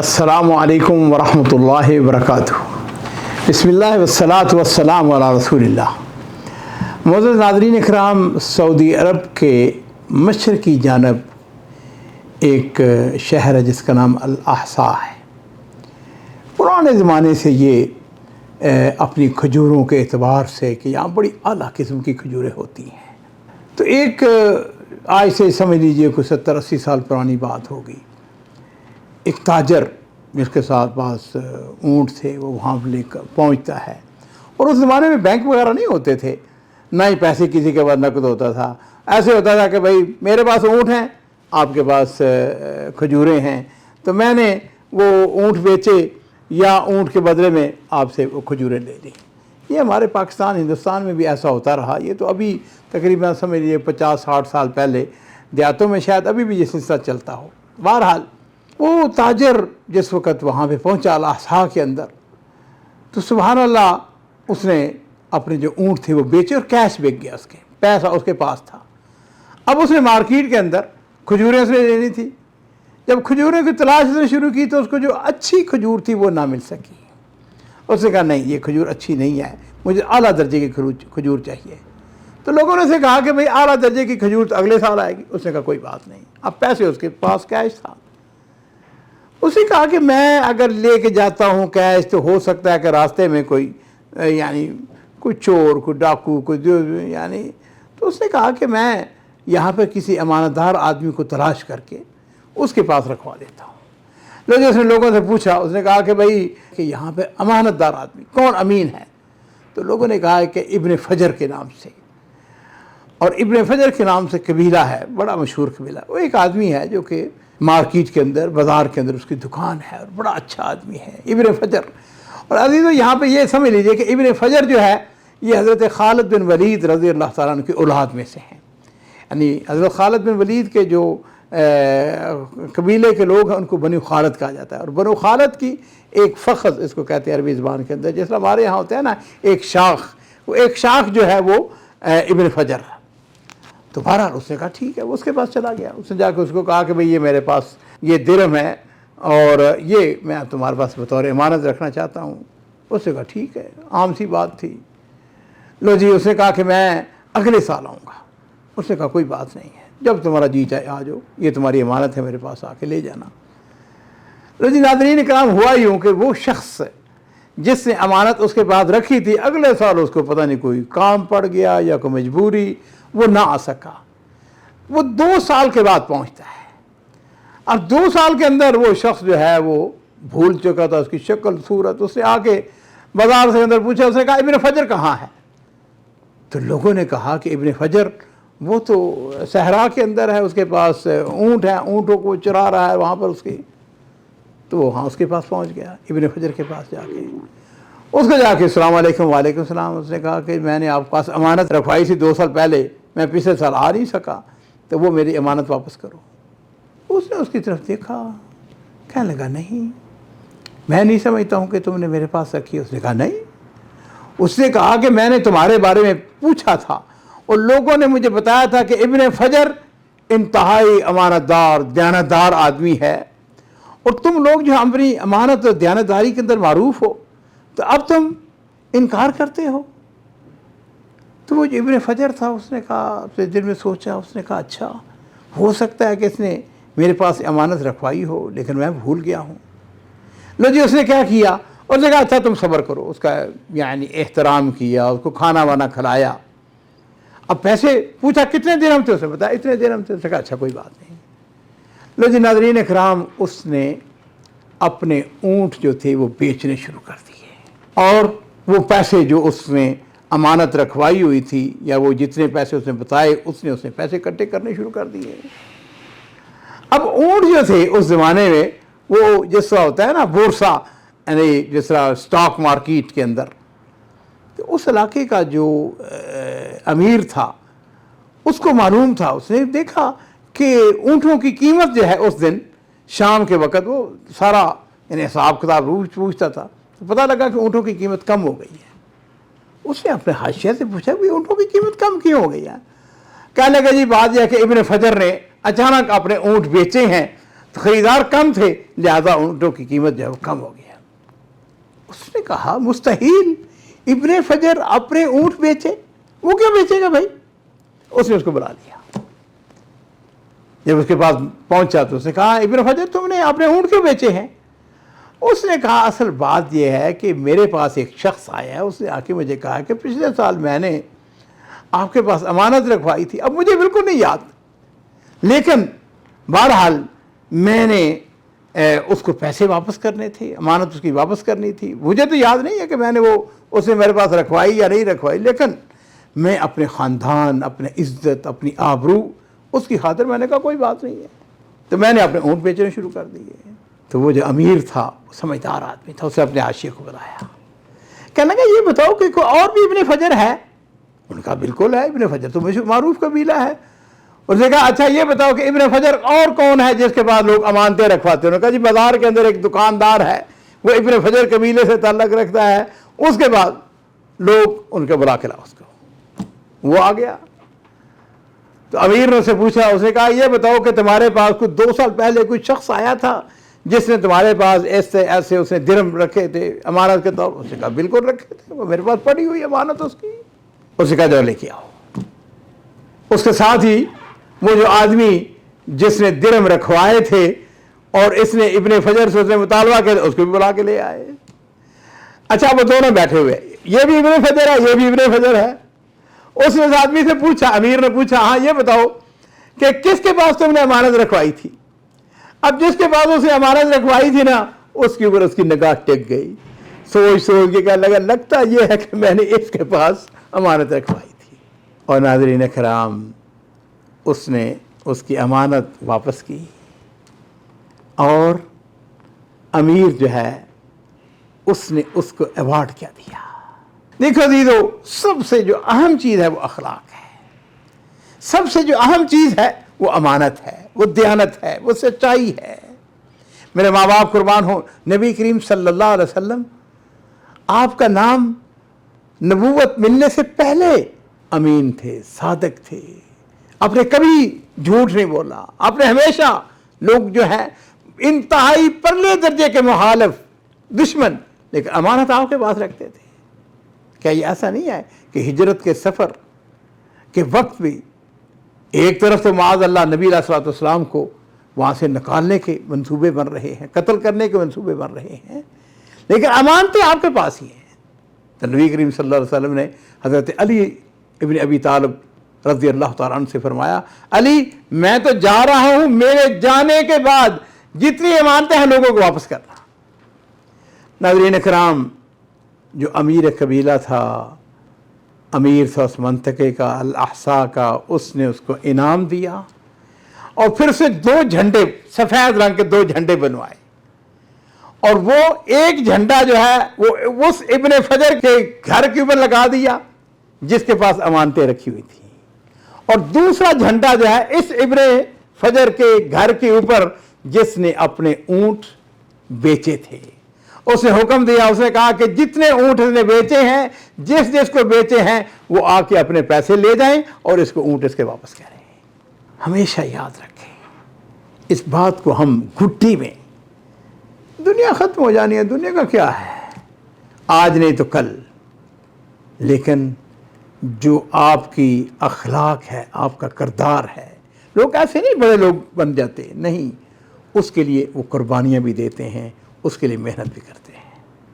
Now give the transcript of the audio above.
अस्सलामु अलैकुम वरहमतुल्लाहि वबरकातुहू। बिस्मिल्लाह वस्सलातु वस्सलामु अला रसूलिल्लाह। मुअज़्ज़ज़ नाज़रीन इकराम, सऊदी अरब के मशरक़ी जानब एक शहर है जिसका नाम अल अहसा है। पुराने ज़माने से ये अपनी खजूरों के एतबार से कि यहाँ बड़ी आला किस्म की खजूरें होती हैं। तो एक आज से समझ लीजिए कोई 70-80 साल पुरानी बात होगी। एक ताजर जिसके साथ पास ऊँट थे वो वहाँ लेकर पहुँचता है, और उस ज़माने में बैंक वगैरह नहीं होते थे, ना ही पैसे किसी के पास नकद होता था। ऐसे होता था कि भाई मेरे पास ऊँट हैं, आपके पास खजूरें हैं, तो मैंने वो ऊँट बेचे या ऊँट के बदले में आपसे वो खजूरें ले ली। ये हमारे पाकिस्तान हिंदुस्तान में भी ऐसा होता रहा। ये तो अभी तकरीबन समझ लीजिए 50-60 साल पहले देहातों में शायद अभी भी ये सिलसिला चलता हो। बहरहाल वो ताजर जिस वक़्त वहाँ पे पहुँचा अल अहसा के अंदर, तो सुभान अल्लाह उसने अपने जो ऊँट थे वो बेचे और कैश बिक गया, उसके पैसा उसके पास था। अब उसने मार्केट के अंदर खजूरें उसने लेनी थी। जब खजूरें की तलाश उसने शुरू की तो उसको जो अच्छी खजूर थी वो ना मिल सकी। उसने कहा नहीं, ये खजूर अच्छी नहीं है, मुझे आला दर्जे की खजूर चाहिए। तो लोगों ने उसे कहा कि भाई आला दर्जे की खजूर तो अगले साल आएगी। उसने कहा कोई बात नहीं। अब पैसे उसके पास कैश था। उसने कहा कि मैं अगर लेके जाता हूँ कैश तो हो सकता है कि रास्ते में कोई यानी कोई चोर, कोई डाकू, कोई यानी, तो उसने कहा कि मैं यहाँ पर किसी अमानतदार आदमी को तलाश करके उसके पास रखवा देता हूँ। लेकिन उसने लोगों से पूछा, उसने कहा कि भाई कि यहाँ पे अमानतदार आदमी कौन अमीन है? तो लोगों ने कहा कि इब्न फजर के नाम से, और इब्न फजर के नाम से कबीला है, बड़ा मशहूर कबीला। वो एक आदमी है जो कि मार्केट के अंदर, बाज़ार के अंदर उसकी दुकान है, और बड़ा अच्छा आदमी है इब्न फजर। और अजीज़ यहाँ पे ये समझ लीजिए कि इब्न फजर जो है ये हज़रत खालिद बिन वलीद रज़ी अल्लाह तआला अन्हु की औलाद में से हैं। यानी हज़रत खालिद बिन वलीद के जो कबीले के लोग हैं उनको बनु खालिद कहा जाता है। और बनु खालिद की एक फ़ख्र इसको कहते हैं अरबी ज़बान के अंदर, जैसे हमारे यहाँ होता है ना एक शाख, वो एक शाख जो है वो इब्न फजर। तो बहरहाल उसने कहा ठीक है, वो उसके पास चला गया। उसने जाकर उसको कहा कि भाई ये मेरे पास ये दिरहम है और ये मैं तुम्हारे पास बतौर इमानत रखना चाहता हूँ। उसने कहा ठीक है, आम सी बात थी। लो जी, उसने कहा कि मैं अगले साल आऊँगा। उसने कहा कोई बात नहीं है, जब तुम्हारा जी चाहे आ जाओ, ये तुम्हारी इमानत है, मेरे पास आके ले जाना। लो जी नाज़रीन इकराम, हुआ यूँ कि वो शख्स जिसने अमानत उसके पास रखी थी अगले साल उसको पता नहीं कोई काम पड़ गया या कोई मजबूरी, वो ना आ सका। वो 2 साल के बाद पहुंचता है। अब 2 साल के अंदर वो शख्स जो है वो भूल चुका था उसकी शक्ल सूरत। उसने आके बाजार से अंदर पूछा, उसने कहा इब्न फजर कहाँ है? तो लोगों ने कहा कि इब्न फजर वो तो सहरा के अंदर है, उसके पास ऊँट है, ऊँटों को चरा रहा है वहाँ पर उसकी। तो हाँ उसके पास पहुँच गया, इब्न फजर के पास जाके उसको जाके अस्सलाम वालेकुम। वालेकुम सलाम। उसने कहा कि मैंने आपके पास अमानत रखवाई थी 2 साल पहले, मैं पिछले साल आ नहीं सका, तो वो मेरी अमानत वापस करो। उसने उसकी तरफ देखा, कहने लगा नहीं, मैं नहीं समझता हूँ कि तुमने मेरे पास रखी। उसने कहा नहीं। उसने कहा कि मैंने तुम्हारे बारे में पूछा था और लोगों ने मुझे बताया था कि इब्न फजर इंतहाई अमानतदार दयानतदार आदमी है, और तुम लोग जो अपनी अमानत और दयानतदारी के अंदर मारूफ हो, तो अब तुम इनकार करते हो। तो वो जो इब्न फजर था उसने कहा, अपने दिल में सोचा, उसने कहा अच्छा हो सकता है कि इसने मेरे पास अमानत रखवाई हो, लेकिन मैं भूल गया हूँ। लो जी उसने क्या किया, उसने कहा अच्छा तुम सब्र करो। उसका यानी एहतराम किया, उसको खाना वाना खिलाया। अब पैसे पूछा कितने दिरहम थे, उसने बताया इतने दिरहम थे। उसने कहा अच्छा कोई बात नहीं। लो जी नाज़रीन इकराम, उसने अपने ऊँट जो थे वो बेचने शुरू कर दिए, और वो पैसे जो उसने अमानत रखवाई हुई थी या वो जितने पैसे उसने बताए उसने पैसे इकट्ठे करने शुरू कर दिए। अब ऊँट जो थे उस ज़माने में वो जिस तरह होता है ना बोर्सा, यानी जिस तरह स्टॉक मार्केट के अंदर, तो उस इलाके का जो अमीर था उसको मालूम था। उसने देखा कि ऊँटों की कीमत जो है उस दिन शाम के वक़्त वो सारा यानी हिसाब किताब पूछता था, तो पता लगा कि ऊँटों की कीमत कम हो गई है। उसने अपने हाशिया से पूछा भी ऊँटों की कीमत कम क्यों हो गई है? कहने लगा जी बात यह कि इब्न फजर ने अचानक अपने ऊँट बेचे हैं خریدار کم تھے، لہذا اونٹوں کی قیمت جو ہے وہ کم ہو گیا۔ اس نے کہا مستحیل ابن فجر اپنے اونٹ بیچے، وہ کیا بیچے گا بھائی؟ اس نے اس کو بلا لیا۔ جب اس کے پاس پہنچا تو اس نے کہا ابن فجر تم نے اپنے اونٹ کیوں بیچے ہیں؟ اس نے کہا اصل بات یہ ہے کہ میرے پاس ایک شخص آیا ہے، اس نے آ کے مجھے کہا کہ پچھلے سال میں نے آپ کے پاس امانت رکھوائی تھی، اب مجھے بالکل نہیں یاد، لیکن بہرحال میں نے اس کو پیسے واپس کرنے تھے، امانت اس کی واپس کرنی تھی، مجھے تو یاد نہیں ہے کہ میں نے وہ اس نے میرے پاس رکھوائی یا نہیں رکھوائی، لیکن میں اپنے خاندان، اپنے عزت، اپنی آبرو، اس کی خاطر میں نے کہا کوئی بات نہیں ہے، تو میں نے اپنے اونٹ بیچنے شروع کر دیے۔ تو وہ جو امیر تھا، سمجھدار آدمی تھا، اسے اپنے حاشیے کو بلایا، کہنے لگا یہ بتاؤ کہ کوئی اور بھی ابن فجر ہے؟ انہوں نے کہا بالکل ہے، ابن فجر تو معروف قبیلہ ہے۔ اس نے کہا اچھا یہ بتاؤ کہ ابن فجر اور کون ہے جس کے بعد لوگ امانتیں رکھواتے ہیں؟ انہوں نے کہا جی بازار کے اندر ایک دکاندار ہے، وہ ابن فجر قبیلے سے تعلق رکھتا ہے، اس کے بعد لوگ ان کے بلا کے لاؤ اس کو۔ وہ آ گیا تو امیر نے اسے پوچھا، اس نے کہا یہ بتاؤ کہ تمہارے پاس کچھ 2 سال پہلے کوئی شخص آیا تھا جس نے تمہارے پاس ایسے اس نے درہم رکھے تھے امانت کے طور پر؟ اس نے کہا بالکل رکھے تھے، وہ میرے پاس پڑی ہوئی امانت اس کی۔ اس نے کہا جاؤ لے کے آؤ۔ اس کے ساتھ ہی وہ جو آدمی جس نے درہم رکھوائے تھے اور اس نے ابن فجر سے اس نے مطالبہ کیا، اس کو بھی بلا کے لے آئے۔ اچھا وہ دونوں بیٹھے ہوئے، یہ بھی ابن فجر ہے، یہ بھی ابن فجر ہے۔ اس نے اس آدمی سے پوچھا، امیر نے پوچھا ہاں یہ بتاؤ کہ کس کے پاس تم نے امانت رکھوائی تھی؟ اب جس کے پاس اس نے امانت رکھوائی تھی نا، اس کے اوپر اس کی نگاہ ٹک گئی، سوچ کے کہنے لگا لگتا یہ ہے کہ میں نے اس کے پاس امانت رکھوائی تھی۔ اور ناظرین کرام، اس نے اس کی امانت واپس کی اور امیر جو ہے اس نے اس کو ایوارڈ کیا دیا۔ دیکھو عزیزو، سب سے جو اہم چیز ہے وہ اخلاق ہے، سب سے جو اہم چیز ہے وہ امانت ہے، وہ دیانت ہے، وہ سچائی ہے۔ میرے ماں باپ قربان ہوں، نبی کریم صلی اللہ علیہ وسلم آپ کا نام نبوت ملنے سے پہلے امین تھے، صادق تھے، آپ نے کبھی جھوٹ نہیں بولا، آپ نے ہمیشہ لوگ جو ہے انتہائی پرلے درجے کے مخالف، دشمن، لیکن امانت آپ کے پاس رکھتے تھے۔ کیا یہ ایسا نہیں ہے کہ ہجرت کے سفر کے وقت بھی ایک طرف تو معاذ اللہ نبی علیہ الصلوۃ والسلام کو وہاں سے نکالنے کے منصوبے بن رہے ہیں، قتل کرنے کے منصوبے بن رہے ہیں، لیکن امانتیں آپ کے پاس ہی ہیں۔ تو نبی کریم صلی اللہ علیہ وسلم نے حضرت علی ابن ابی طالب رضی اللہ تعالیٰ عنہ سے فرمایا، علی میں تو جا رہا ہوں، میرے جانے کے بعد جتنی امانتیں ہیں لوگوں کو واپس کرنا۔ ناظرین کرام، جو امیر قبیلہ تھا، امیر تھا اس منطقے کا، الاحسا کا، اس نے اس کو انعام دیا اور پھر سے 2 جھنڈے، سفید رنگ کے 2 جھنڈے بنوائے، اور وہ ایک جھنڈا جو ہے وہ اس ابن فجر کے گھر کے اوپر لگا دیا جس کے پاس امانتیں رکھی ہوئی تھیں، اور دوسرا جھنڈا جو ہے اس ابن فجر کے گھر کے اوپر جس نے اپنے اونٹ بیچے تھے۔ اس نے حکم دیا، اس نے کہا کہ جتنے اونٹ اس نے بیچے ہیں، جس کو بیچے ہیں، وہ آ کے اپنے پیسے لے جائیں اور اس کو اونٹ اس کے واپس کریں۔ ہمیشہ یاد رکھیں اس بات کو، ہم گھٹی میں، دنیا ختم ہو جانی ہے، دنیا کا کیا ہے، آج نہیں تو کل، لیکن جو آپ کی اخلاق ہے، آپ کا کردار ہے، لوگ ایسے نہیں بڑے لوگ بن جاتے، نہیں، اس کے لیے وہ قربانیاں بھی دیتے ہیں، اس کے لیے محنت بھی کرتے ہیں۔